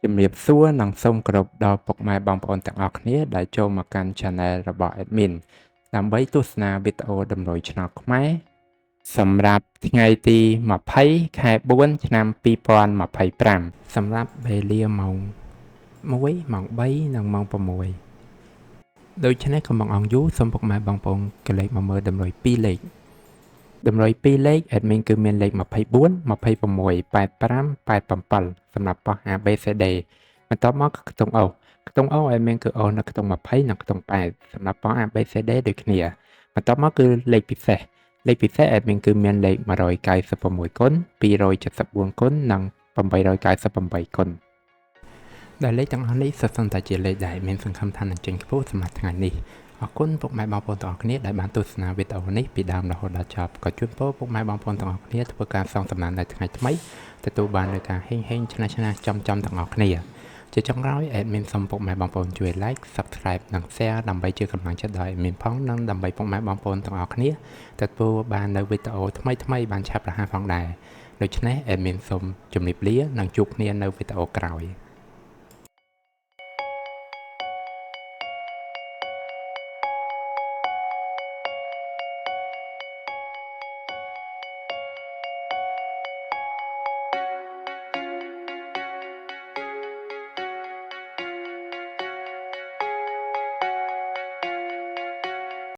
ជំរាបសួរនិងសូមគោរពដល់ពុកម៉ែបងប្អូនទាំងអស់គ្នាដែលចូលមកកាន់ Channel របស់ Admin ដើម្បីទស្សនាវីដេអូតម្រុយឆ្នោតខ្មែរសម្រាប់ថ្ងៃទី20ខែ4ឆ្នាំ2025សម្រាប់វេលាម៉ោង1ម៉ោង3និងម៉ោង6ដូច្នេះកុំបង្អង់យូរសូមពុកម៉ែបងប្អូនកលេចមកមើលតម្រុយ2លេខតម្រុយ2លេខ Admin គឺមានលេខ24 26 85 87សម្រាប់ប៉ោះ ABCD បន្ទាប់មកខ្ទង់អូខ្ទង់អូ Admin គឺអូនៅខ្ទង់20និងខ្ទង់8សម្រាប់ប៉ោះ ABCD ដូចគ្នាបន្ទាប់មកគឺលេខពិសេសAdmin គឺមានលេខ196គុណ274គុណនិង898គុណដែលលេខទាំងអស់នេះសុទ្ធសឹងតែជាលេខដែលមានសង្ឃឹមថានឹងចេញខ្ពស់សម្រាប់ថ្ងៃនេះអរគុណពុកម៉ែបងប្អូនទាំងអស់គ្នាដែលបានទស្សនាវីដេអូនេះពីដើមរហូតដល់ចប់ក៏ជូនពរពុកម៉ែបងប្អូនទាំងអស់គ្នាធ្វើការសងសំណាននៅថ្ងៃថ្មីទទួលបាននូវការហេងឆ្នះចំទាំងអស់គ្នាជាចុងក្រោយ Admin សូមពុកម៉ែបងប្អូនជួយ Like Subscribe និង Share ដើម្បីជាកម្លាំងចិត្តដល់ Admin ផងនិងដើម្បីពុកម៉ែបងប្អូនទាំងអស់គ្នាទទួលបាននូវវីដេអូថ្មីបានឆាប់រហ័សផងដែរដូច្នេះ Admin សូមជម្រាបលានិងជួបគ្នានៅវីដេអូក្រោយ